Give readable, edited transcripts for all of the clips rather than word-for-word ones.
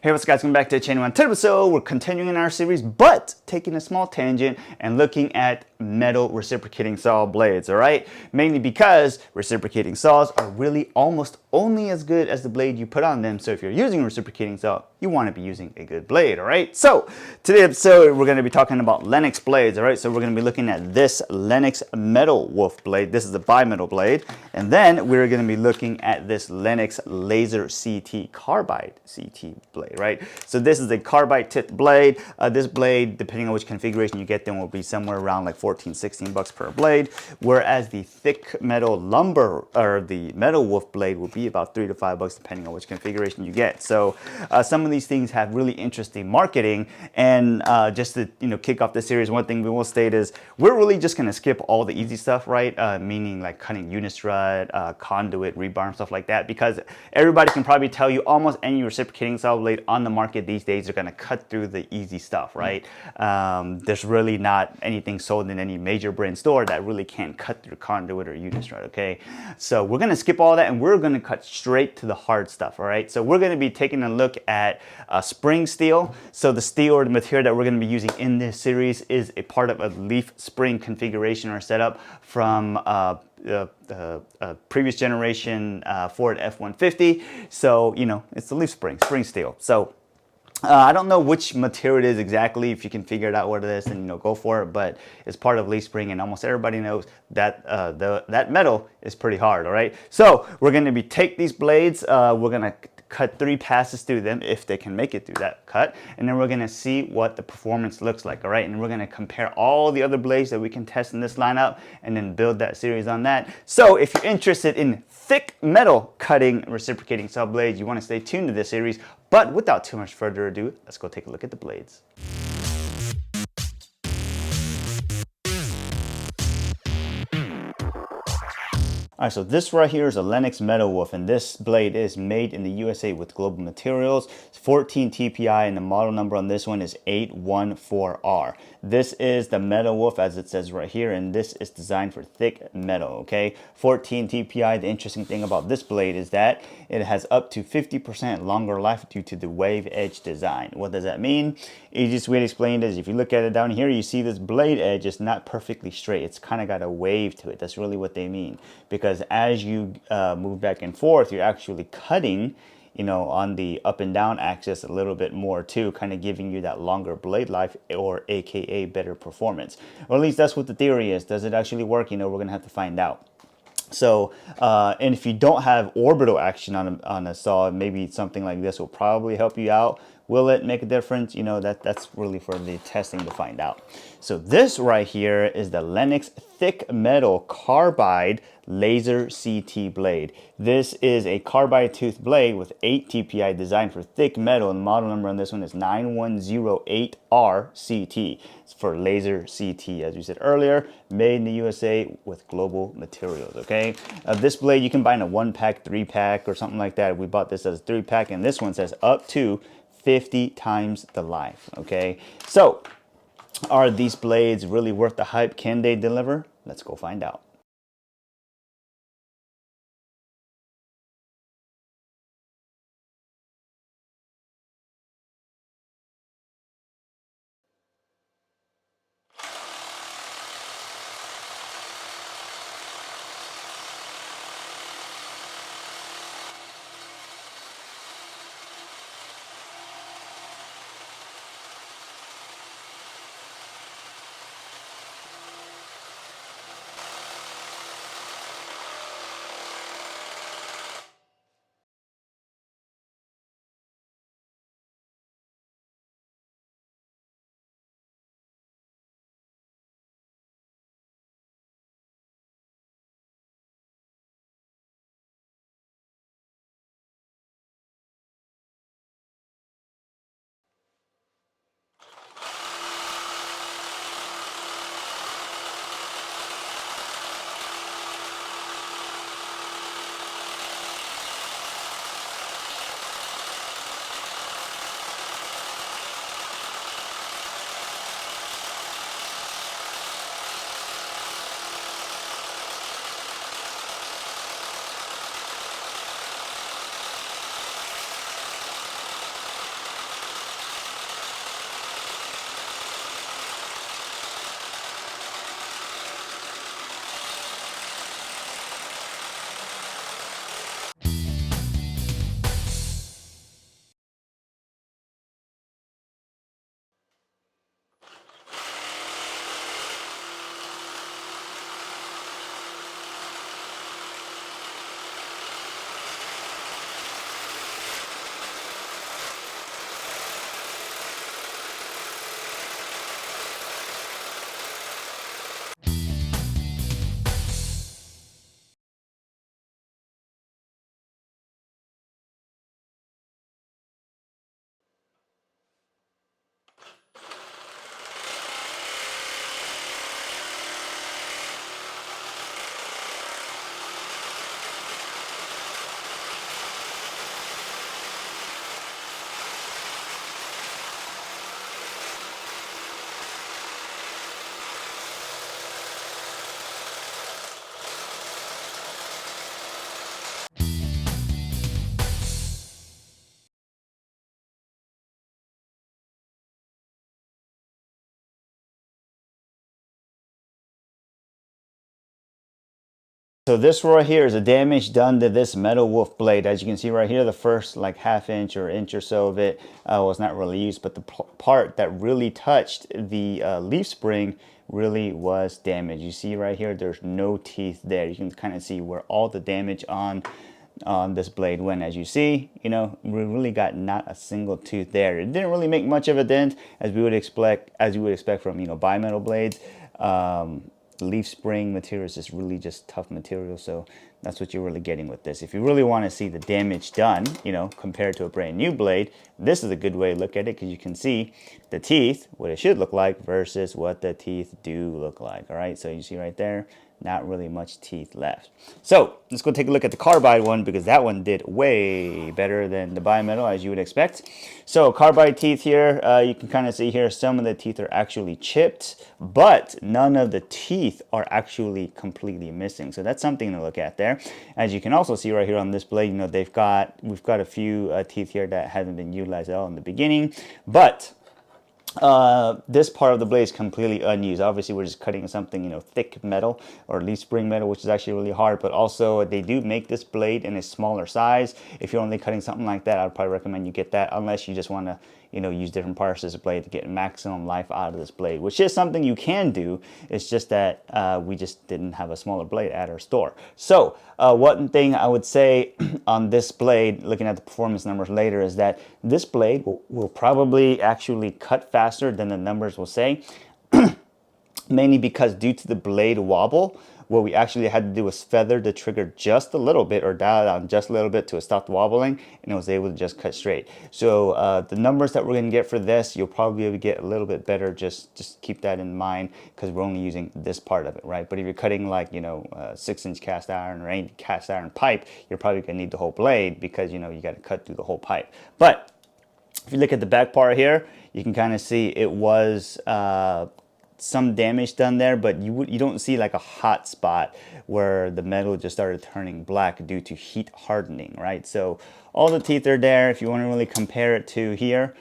Hey, what's up guys, welcome back to the channel. On today's episode, we're continuing in our series, but taking a small tangent and looking at metal reciprocating saw blades, all right? Mainly because reciprocating saws are really almost only as good as the blade you put on them. So if you're using a reciprocating saw, you want to be using a good blade, all right? So today's episode, we're going to be talking about Lenox blades, all right? So we're going to be looking at this Lenox METALWOLF blade. This is a bimetal blade. And then we're going to be looking at this Lenox Lazer CT Carbide CT blade, right? So this is a carbide tipped blade. This blade, depending on which configuration you get them, will be somewhere around like 14, 16 bucks per blade. Whereas the thick metal lumber or the METALWOLF blade will be about 3 to 5 bucks depending on which configuration you get. So some of these things have really interesting marketing. And just to kick off the series, one thing we will state is we're really just gonna skip all the easy stuff, right? Meaning like cutting unistrut, conduit, rebar, and stuff like that, because everybody can probably tell you almost any reciprocating saw blade on the market these days are gonna cut through the easy stuff, right? There's really not anything sold in any major brand store that really can't cut through conduit or unistrut, okay? So we're gonna skip all that and we're gonna cut straight to the hard stuff, all right? So we're gonna be taking a look at spring steel. So the steel or the material that we're gonna be using in this series is a part of a leaf spring configuration or setup from previous generation Ford F-150. So, it's the leaf spring steel. So I don't know which material it is exactly. If you can figure it out what it is, then go for it. But it's part of leaf spring, and almost everybody knows that that metal is pretty hard. All right. So we're going to take these blades. We're going to cut 3 passes through them if they can make it through that cut, and then we're going to see what the performance looks like. All right, and we're going to compare all the other blades that we can test in this lineup, and then build that series on that. So if you're interested in thick metal cutting reciprocating saw blades, you want to stay tuned to this series. But without too much further ado, let's go take a look at the blades. All right, so this right here is a Lenox METALWOLF, and this blade is made in the USA with Global Materials. It's 14 TPI, and the model number on this one is 814R. This is the METALWOLF, as it says right here, and this is designed for thick metal, okay? 14 TPI, the interesting thing about this blade is that it has up to 50% longer life due to the wave edge design. What does that mean? Easiest way to explain it is if you look at it down here, you see this blade edge is not perfectly straight. It's kind of got a wave to it. That's really what they mean. Because as you move back and forth, you're actually cutting, on the up and down axis a little bit more too, kind of giving you that longer blade life, or AKA better performance. Or at least that's what the theory is. Does it actually work? We're going to have to find out. So, and if you don't have orbital action on a saw, maybe something like this will probably help you out. Will it make a difference? That's really for the testing to find out. So this right here is the Lenox Thick Metal Carbide Lazer CT blade. This is a carbide tooth blade with 8 TPI designed for thick metal, and the model number on this one is 9108RCT. It's for Lazer CT, as we said earlier, made in the USA with Global Materials, okay? This blade you can buy in a 1-pack, 3-pack, or something like that. We bought this as a 3-pack, and this one says up to 50 times the life, okay? So, are these blades really worth the hype? Can they deliver? Let's go find out. So this right here is the damage done to this METALWOLF blade. As you can see right here, the first like ½ inch or inch or so of it was not really used, but the part that really touched the leaf spring really was damaged. You see right here, there's no teeth there. You can kind of see where all the damage on this blade went. As you see, you know, we really got not a single tooth there. It didn't really make much of a dent as we would expect, from, you know, bimetal blades. Leaf spring material is just really just tough material, so that's what you're really getting with this. If you really want to see the damage done, you know, compared to a brand new blade, this is a good way to look at it, because you can see the teeth, what it should look like versus what the teeth do look like. All right, so you see right there, not really much teeth left. So let's go take a look at the carbide one, because that one did way better than the bimetal, as you would expect. So carbide teeth here, you can kind of see here some of the teeth are actually chipped, but none of the teeth are actually completely missing. So that's something to look at there. As you can also see right here on this blade, you know, we've got a few teeth here that haven't been utilized at all in the beginning, but this part of the blade is completely unused. Obviously, we're just cutting something, you know, thick metal or leaf spring metal, which is actually really hard. But also, they do make this blade in a smaller size. If you're only cutting something like that, I'd probably recommend you get that, unless you just want to, you know, use different parts of this blade to get maximum life out of this blade, which is something you can do. It's just that we just didn't have a smaller blade at our store. So one thing I would say on this blade, looking at the performance numbers later, is that this blade will probably actually cut faster than the numbers will say, mainly because due to the blade wobble, what we actually had to do was feather the trigger just a little bit, or dial it down just a little bit to stop wobbling, and it was able to just cut straight. So the numbers that we're going to get for this, you'll probably be able to get a little bit better. Just keep that in mind, because we're only using this part of it, right? But if you're cutting like, you know, 6-inch cast iron or any cast iron pipe, you're probably going to need the whole blade, because, you know, you got to cut through the whole pipe. But if you look at the back part here, you can kind of see it was some damage done there, but you don't see like a hot spot where the metal just started turning black due to heat hardening, right? So all the teeth are there. If you want to really compare it to here,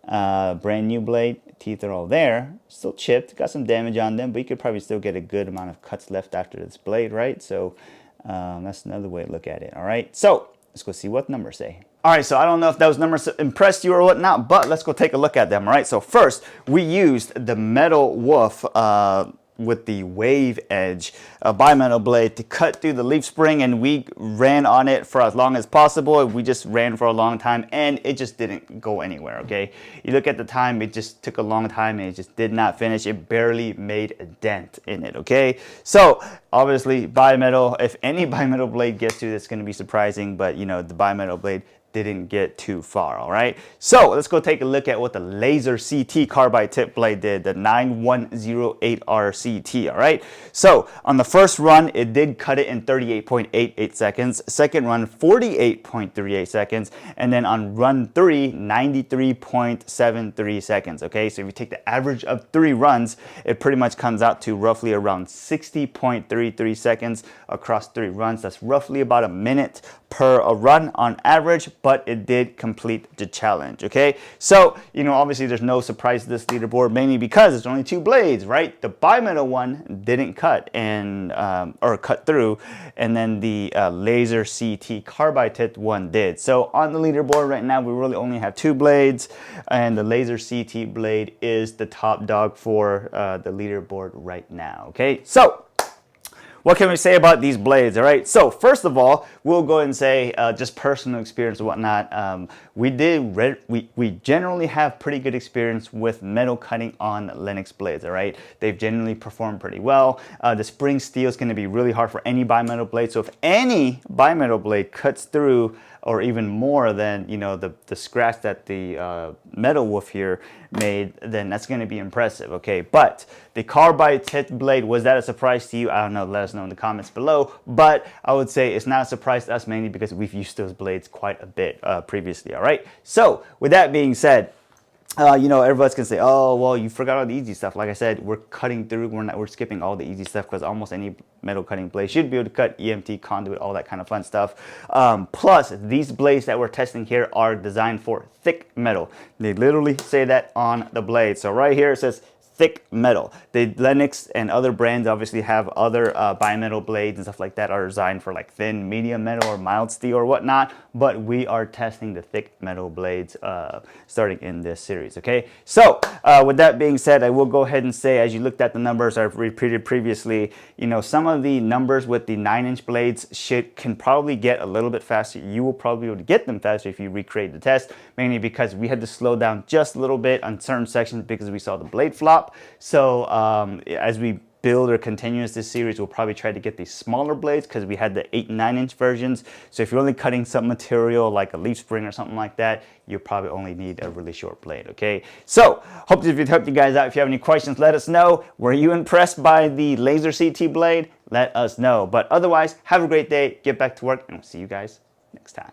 brand new blade, teeth are all there, still chipped, got some damage on them, but you could probably still get a good amount of cuts left after this blade, right? So that's another way to look at it. All right, so let's go see what numbers say. All right, so I don't know if those numbers impressed you or whatnot, but let's go take a look at them. All right, so first we used the METALWOLF with the wave edge bimetal blade to cut through the leaf spring, and we ran on it for as long as possible. We just ran for a long time, and it just didn't go anywhere. Okay, you look at the time, it just took a long time, and it just did not finish. It barely made a dent in it. Okay, so obviously bimetal, if any bimetal blade gets to this, it's going to be surprising, but you know, the bimetal blade didn't get too far. All right, so let's go take a look at what the Lazer CT carbide tip blade did, the 9108R CT. All right, so on the first run, it did cut it in 38.88 seconds, second run 48.38 seconds, and then on run 3, 93.73 seconds. Okay, so if you take the average of 3 runs, it pretty much comes out to roughly around 60.33 seconds across 3 runs. That's roughly about a minute per a run on average, but it did complete the challenge. Okay, so you know, obviously there's no surprise to this leaderboard, mainly because it's only 2 blades, right? The bimetal one didn't cut and or cut through, and then the Lazer CT carbide tip one did. So on the leaderboard right now, we really only have 2 blades, and the Lazer CT blade is the top dog for the leaderboard right now. Okay, so what can we say about these blades? All right, so first of all, we'll go ahead and say just personal experience and whatnot. We generally have pretty good experience with metal cutting on Lenox blades. All right, they've generally performed pretty well. The spring steel is going to be really hard for any bimetal blade. So if any bimetal blade cuts through, or even more than, you know, the scratch that the METALWOLF here made, then that's going to be impressive. Okay, but the carbide tip blade, was that a surprise to you? I don't know, let us know in the comments below. But I would say it's not a surprise to us, mainly because we've used those blades quite a bit previously. All right, so with that being said, you know, everybody's gonna say, oh, well, you forgot all the easy stuff. Like I said, we're cutting through, we're skipping all the easy stuff, because almost any metal cutting blade should be able to cut EMT, conduit, all that kind of fun stuff. Plus, these blades that we're testing here are designed for thick metal. They literally say that on the blade. So right here it says thick metal. The Lenox and other brands obviously have other bimetal blades and stuff like that are designed for like thin, medium metal or mild steel or whatnot, but we are testing the thick metal blades starting in this series, okay? So with that being said, I will go ahead and say, as you looked at the numbers I've repeated previously, you know, some of the numbers with the 9-inch blades can probably get a little bit faster. You will probably be able to get them faster if you recreate the test, mainly because we had to slow down just a little bit on certain sections because we saw the blade flop. So as we build or continue this series, we'll probably try to get these smaller blades because we had the 8 and 9-inch versions. So if you're only cutting some material like a leaf spring or something like that, you probably only need a really short blade, okay? So hope this video helped you guys out. If you have any questions, let us know. Were you impressed by the Lazer CT blade? Let us know. But otherwise, have a great day, get back to work, and we'll see you guys next time.